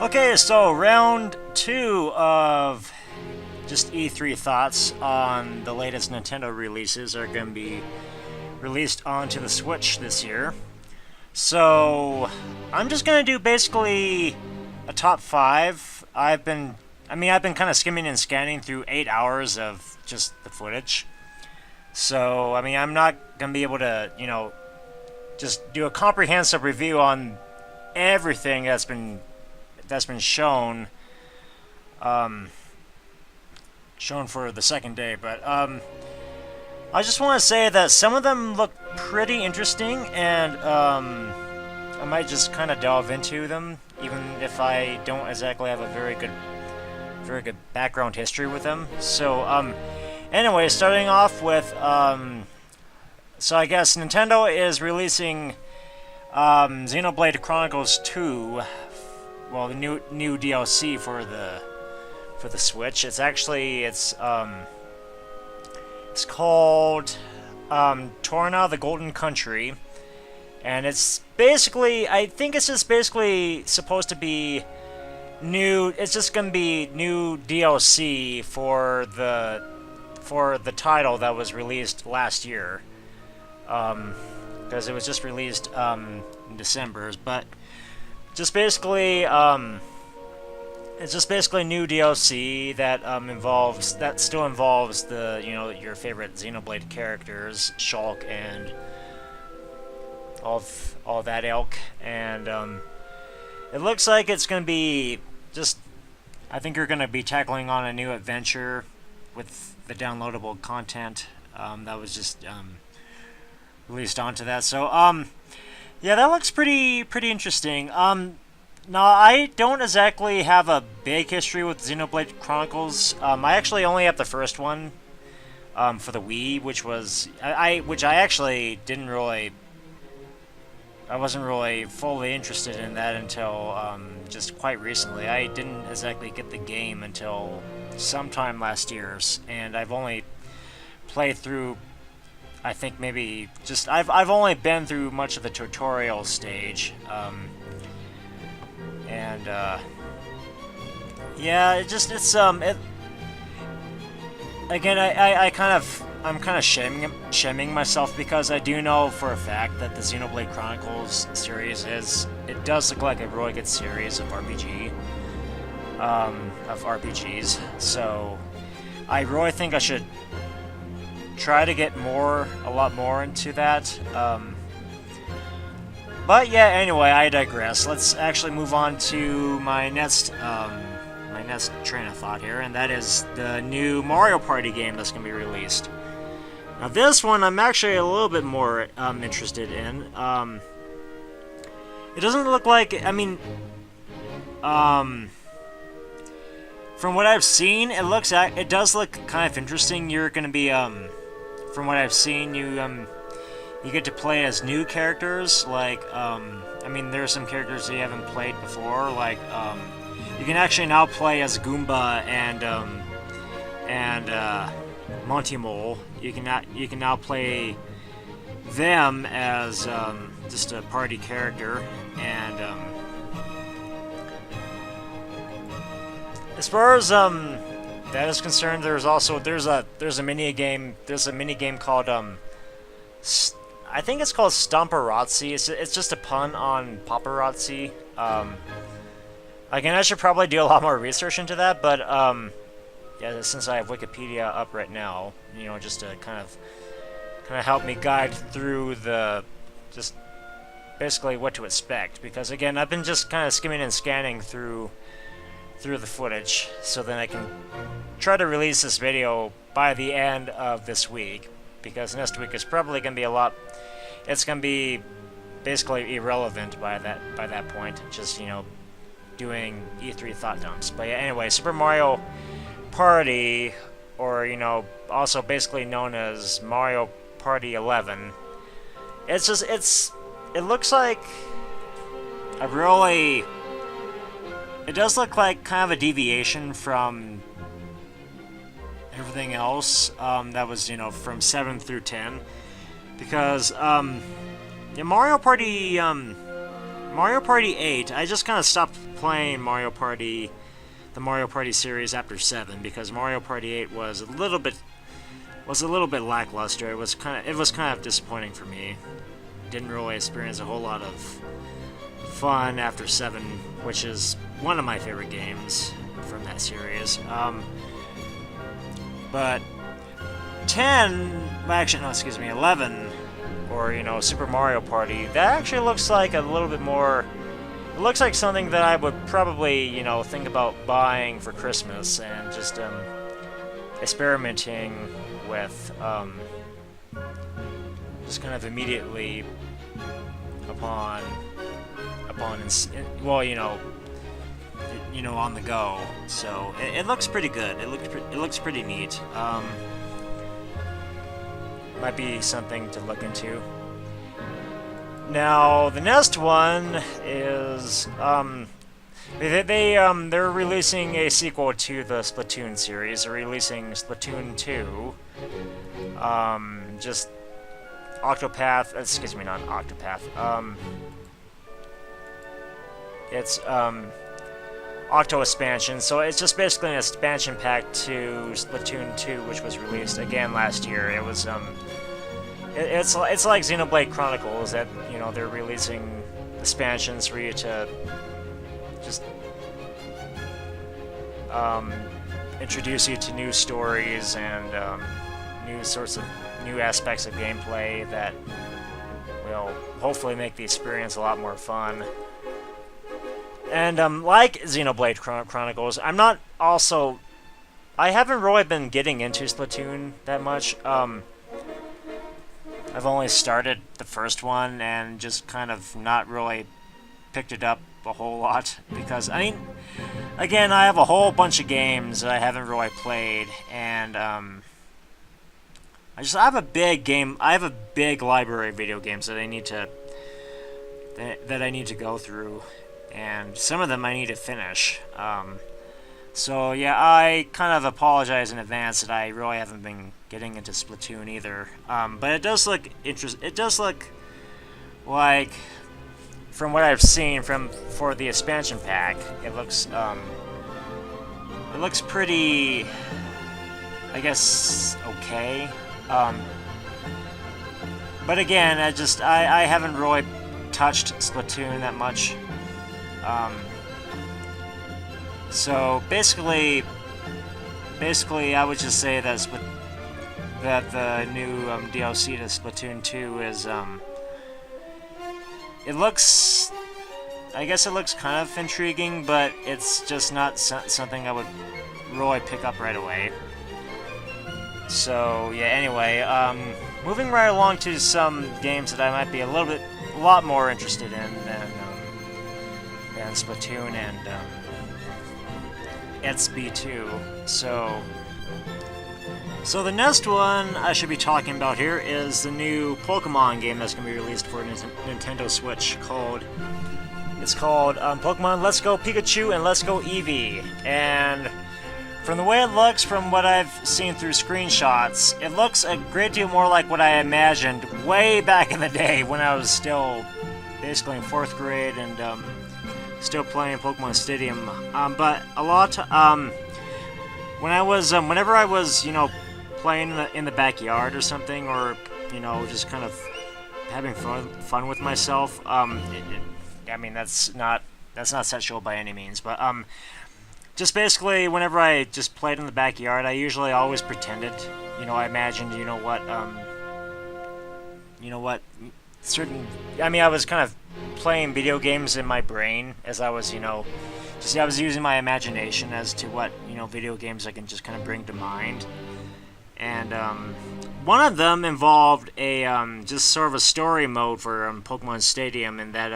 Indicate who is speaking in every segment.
Speaker 1: Okay, so round two of just E3 thoughts on the latest Nintendo releases are going to be released onto the Switch this year. So I'm just going to do basically a top five. I've been kind of skimming and scanning through 8 hours of just the footage. So, I'm not going to be able to, just do a comprehensive review on everything that's been shown for the second day, but I just want to say that some of them look pretty interesting, and I might just kind of delve into them, even if I don't exactly have a very good background history with them. So, anyway, starting off with, so I guess Nintendo is releasing Xenoblade Chronicles 2. Well, the new DLC for the Switch. It's called Torna, the Golden Country, and it's basically, I think it's just basically supposed to be new. It's just gonna be new DLC for the title that was released last year, because it was just released in December, but. Just basically, it's just basically new DLC that still involves the your favorite Xenoblade characters, Shulk and all that ilk, and it looks like it's gonna be just. I think you're gonna be tackling on a new adventure with the downloadable content that was just released onto that. So yeah, that looks pretty interesting. Now I don't exactly have a big history with Xenoblade Chronicles. I actually only have the first one for the Wii, which I actually didn't really. I wasn't really fully interested in that until just quite recently. I didn't exactly get the game until sometime last year, and I've only played through. I think maybe just I've only been through much of the tutorial stage, and yeah, again I'm kind of shaming myself because I do know for a fact that the Xenoblade Chronicles series it does look like a really good series of RPGs. So I really think I should try to get a lot more into that. But yeah, anyway, I digress. Let's actually move on to my next train of thought here, and that is the new Mario Party game that's going to be released. Now, this one I'm actually a little bit more interested in. It doesn't look like, from what I've seen, it does look kind of interesting. You're going to be from what I've seen, you get to play as new characters. Like, there are some characters that you haven't played before. Like, you can actually now play as Goomba and Monty Mole. You can now play them as just a party character. And as far as that is concerned, there's a mini game called I think it's called Stomperazzi. It's just a pun on paparazzi. Again, I should probably do a lot more research into that, but yeah, since I have Wikipedia up right now, just to kind of help me guide through just basically what to expect. Because again, I've been just kind of skimming and scanning through the footage, so then I can try to release this video by the end of this week, because next week is probably going to be it's going to be basically irrelevant by that point, just doing E3 thought dumps. But yeah, anyway, Super Mario Party, or also basically known as Mario Party 11, it looks like it does look like kind of a deviation from everything else that was, from 7 through 10. Because Mario Party Mario Party 8, I just kind of stopped playing Mario Party, the Mario Party series after 7 because Mario Party 8 was a little bit lackluster. It was kind of disappointing for me. Didn't really experience a whole lot of fun after 7, which is one of my favorite games from that series. But 10, actually no, excuse me, 11, or Super Mario Party, that actually looks like a little bit more. It looks like something that I would probably think about buying for Christmas and just experimenting with, just kind of immediately upon on the go. So it looks pretty good. It looks pretty neat. Might be something to look into. Now the next one is they're releasing a sequel to the Splatoon series. They're releasing Splatoon 2. Just Octopath. Excuse me, not Octopath. It's Octo expansion. So it's just basically an expansion pack to Splatoon 2, which was released again last year. It was it's like Xenoblade Chronicles that they're releasing expansions for you to just introduce you to new stories and new aspects of gameplay that will hopefully make the experience a lot more fun. And like Xenoblade Chronicles, I haven't really been getting into Splatoon that much. I've only started the first one and just kind of not really picked it up a whole lot because again, I have a whole bunch of games that I haven't really played, and I have a big library of video games that I need to go through, and some of them I need to finish. So yeah, I kind of apologize in advance that I really haven't been getting into Splatoon either. But it does look interesting. It does look like, from what I've seen for the expansion pack, it looks pretty, I guess, okay. But again, I haven't really touched Splatoon that much. So basically, I would just say that the new DLC to Splatoon 2 is I guess it looks kind of intriguing, but it's just not something I would really pick up right away. So yeah, anyway, moving right along to some games that I might be a lot more interested in than Splatoon and SB2. So the next one I should be talking about here is the new Pokemon game that's going to be released for Nintendo Switch called Pokemon Let's Go Pikachu and Let's Go Eevee. And from the way it looks, from what I've seen through screenshots, it looks a great deal more like what I imagined way back in the day when I was still basically in 4th grade and still playing Pokemon Stadium. But a lot whenever I was playing in the backyard or something, or just kind of having fun with myself, that's not sexual by any means, but just basically whenever I just played in the backyard, I usually always pretended, I imagined, I was kind of playing video games in my brain as I was, I was using my imagination as to what, video games I can just kind of bring to mind. And one of them involved a just sort of a story mode for Pokemon Stadium, in that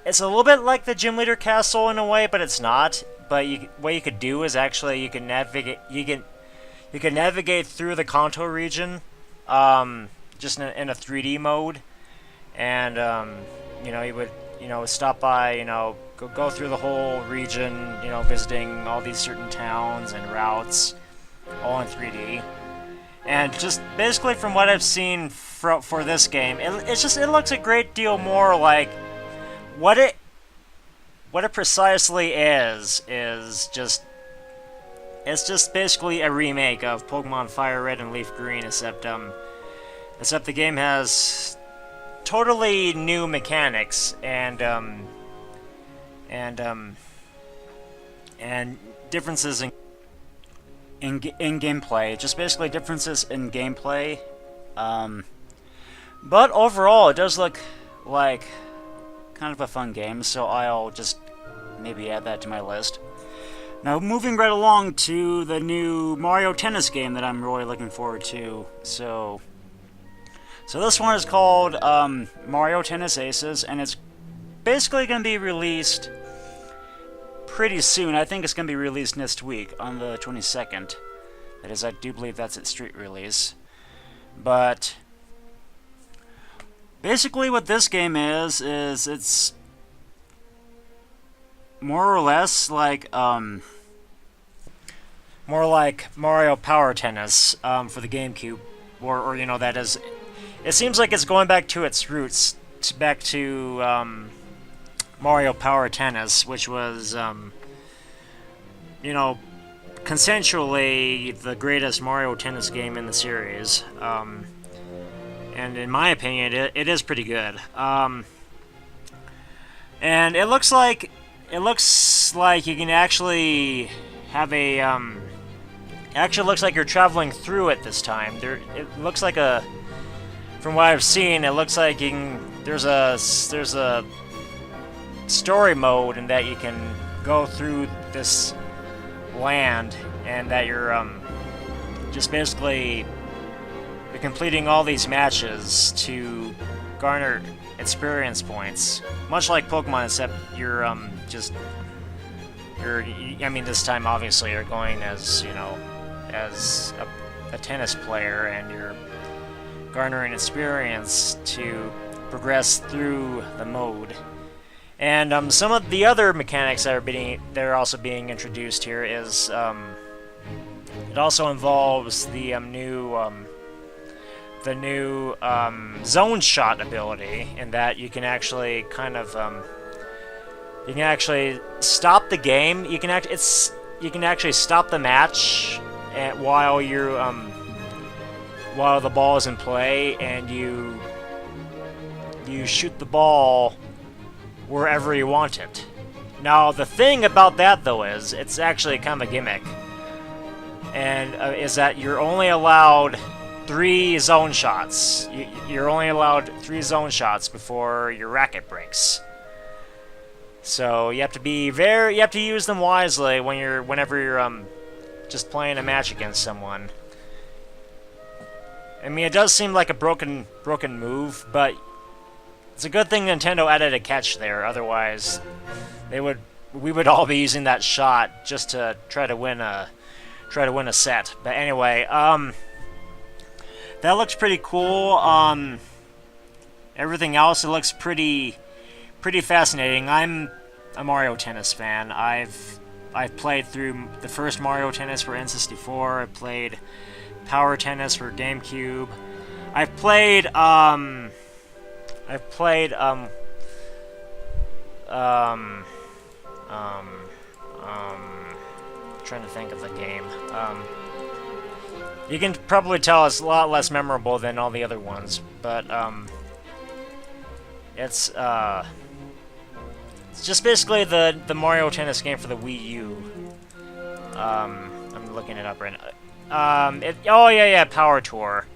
Speaker 1: it's a little bit like the Gym Leader Castle in a way, but it's not. But what you could do is actually you can navigate through the Kanto region, just in a 3D mode, and you would stop by, go through the whole region, visiting all these certain towns and routes, all in 3D. And just basically from what I've seen for this game, it looks a great deal more like what it precisely is just it's just basically a remake of Pokemon Fire Red and Leaf Green, except the game has totally new mechanics and differences in gameplay. Just basically differences in gameplay. But overall, it does look like kind of a fun game, so I'll just maybe add that to my list. Now, moving right along to the new Mario Tennis game that I'm really looking forward to. So this one is called Mario Tennis Aces, and it's basically going to be released pretty soon. I think it's going to be released next week on the 22nd. That is, I do believe that's its street release. But basically what this game is it's more or less like more like Mario Power Tennis for the GameCube, or you know, that is, it seems like it's going back to its roots, back to Mario Power Tennis, which was you know, consensually the greatest Mario Tennis game in the series. And in my opinion, it is pretty good. And it looks like you can actually have a actually looks like you're traveling through it this time. It looks like from what I've seen, it looks like there's a story mode in that you can go through this land, and that you're just basically you're completing all these matches to garner experience points, much like Pokemon, except I mean, this time obviously you're going as, you know, as a tennis player, and you're garnering experience to progress through the mode. And some of the other mechanics that are also being introduced here is it also involves the new zone shot ability, in that you can actually kind of you can actually stop the game. You can actually stop the match while the ball is in play, and you shoot the ball wherever you want it. Now, the thing about that, though, is it's actually kind of a gimmick, and is that you're only allowed 3 zone shots. You're only allowed 3 zone shots before your racket breaks. So you have to use them wisely whenever you're just playing a match against someone. I mean, it does seem like a broken move, but it's a good thing Nintendo added a catch there. Otherwise, we would all be using that shot just to try to win a set. But anyway, that looks pretty cool. Everything else, it looks pretty fascinating. I'm a Mario Tennis fan. I've played through the first Mario Tennis for N64. I played Power Tennis for GameCube. I've played trying to think of the game. You can probably tell it's a lot less memorable than all the other ones, but it's just basically the Mario Tennis game for the Wii U. I'm looking it up right now. Oh yeah, Power Tour.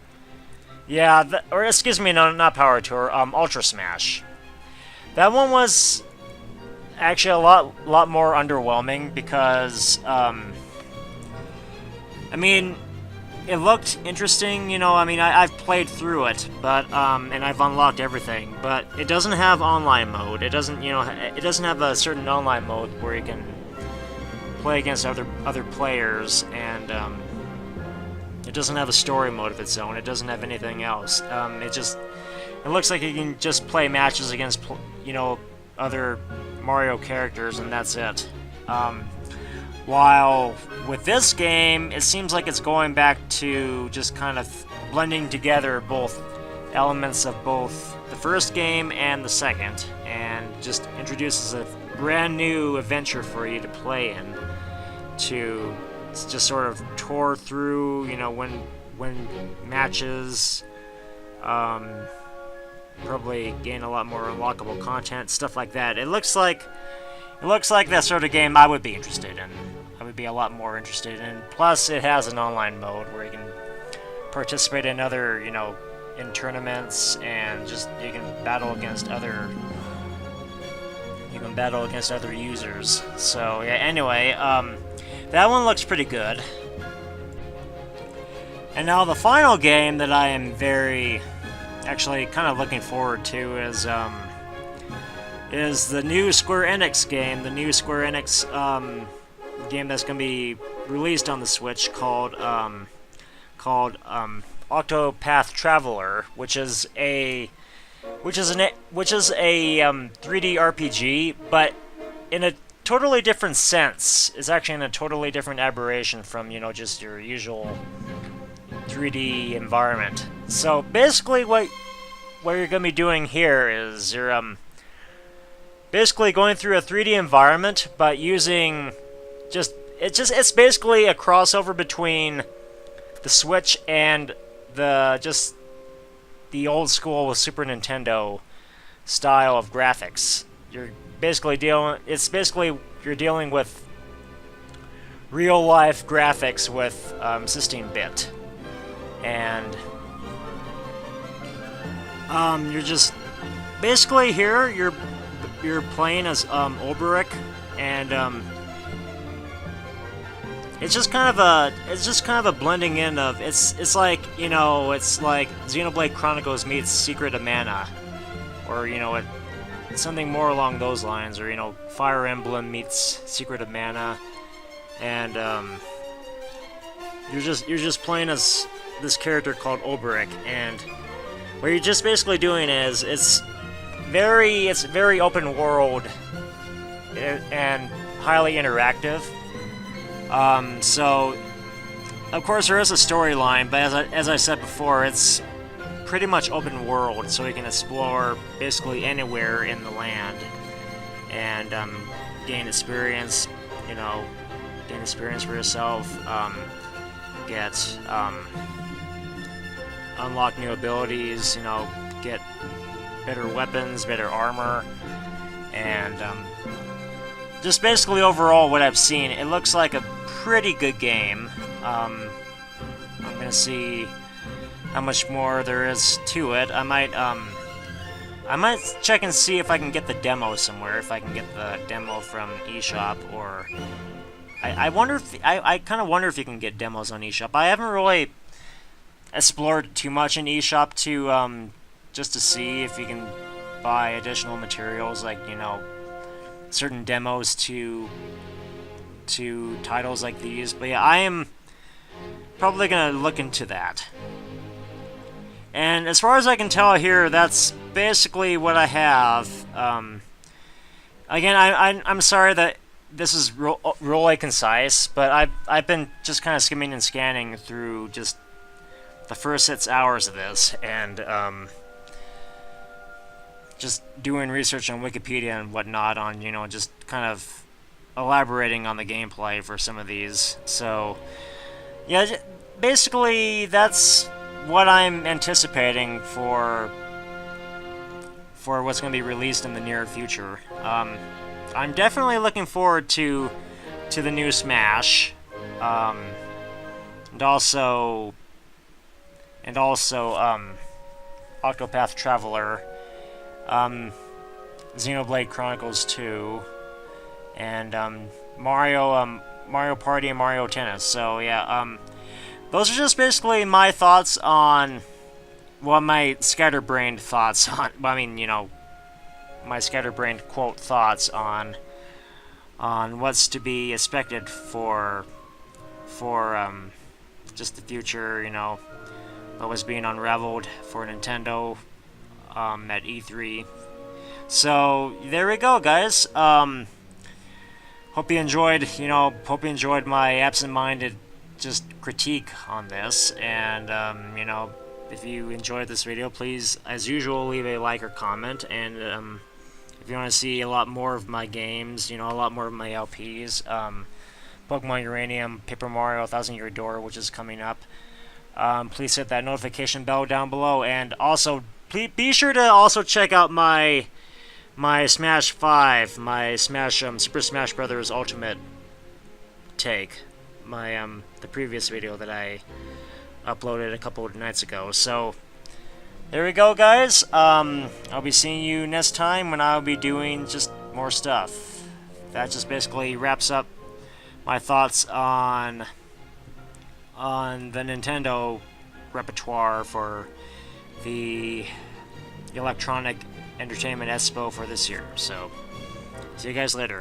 Speaker 1: Yeah, or excuse me, no, not Power Tour. Ultra Smash. That one was actually a lot more underwhelming because I mean, it looked interesting, you know. I mean, I've played through it, but and I've unlocked everything, but it doesn't have online mode. It doesn't, you know, it doesn't have a certain online mode where you can play against other players, and it doesn't have a story mode of its own. It doesn't have anything else. It looks like you can just play matches against, you know, other Mario characters, and that's it. While with this game, it seems like it's going back to just kind of blending together both elements of both the first game and the second, and just introduces a brand new adventure for you to play in, to just sort of tour through, you know, win matches, probably gain a lot more unlockable content, stuff like that. It looks like that sort of game I would be interested in. I would be a lot more interested in. Plus, it has an online mode where you can participate in other, you know, in tournaments, and just you can battle against other users. So yeah. Anyway, that one looks pretty good. And now the final game that I am actually kind of looking forward to is the new Square Enix game. The new Square Enix game that's going to be released on the Switch called Octopath Traveler, which is a 3D RPG, but in a totally different sense. It's actually in a totally different aberration from, you know, just your usual 3D environment. So basically, what you're going to be doing here is you're basically going through a 3D environment, but using it's basically a crossover between the Switch and the old school Super Nintendo style of graphics. You're dealing with real life graphics with 16-bit, and you're just basically here. You're playing as Oberic, and it's just kind of a blending in of it's like, you know, it's like Xenoblade Chronicles meets Secret of Mana, or, you know, something more along those lines, or, you know, Fire Emblem meets Secret of Mana, and you're just playing as this character called Oberic, and what you're just basically doing is it's very open world and highly interactive. So, of course, there is a storyline, but as I said before, it's pretty much open world, so you can explore basically anywhere in the land and gain experience. You know, gain experience for yourself. Get unlock new abilities. You know, get better weapons, better armor, and just basically overall what I've seen, it looks like a pretty good game. I'm gonna see how much more there is to it. I might check and see if I can get the demo somewhere. If I can get the demo from eShop, or I wonder if I kind of wonder if you can get demos on eShop. I haven't really explored too much in eShop to just to see if you can buy additional materials, like, you know, certain demos to titles like these. But yeah, I am probably gonna look into that. And as far as I can tell here, that's basically what I have. Again, I'm sorry that this is really concise, but I've been just kind of skimming and scanning through just the first 6 hours of this, and just doing research on Wikipedia and whatnot on, you know, just kind of elaborating on the gameplay for some of these. So, yeah, basically that's what I'm anticipating for what's going to be released in the near future. I'm definitely looking forward to the new Smash, and also Octopath Traveler, Xenoblade Chronicles 2, and Mario Party and Mario Tennis. So yeah, those are just basically my thoughts on, well, my scatterbrained thoughts on, I mean, you know, my scatterbrained quote thoughts on what's to be expected for just the future, you know, what was being unraveled for Nintendo at E3. So there we go, guys. hope you enjoyed, hope you enjoyed my absent-minded just critique on this. And, if you enjoyed this video, please, as usual, leave a like or comment. And if you want to see a lot more of my games, a lot more of my LPs, Pokemon Uranium, Paper Mario, 1000 Year Door, which is coming up, please hit that notification bell down below. And also, please be sure to also check out my Smash 5, my Super Smash Brothers Ultimate take, the previous video that I uploaded a couple of nights ago. So there we go, guys. I'll be seeing you next time when I'll be doing just more stuff. That just basically wraps up my thoughts on the Nintendo repertoire for the Electronic Entertainment Expo for this year. So see you guys later.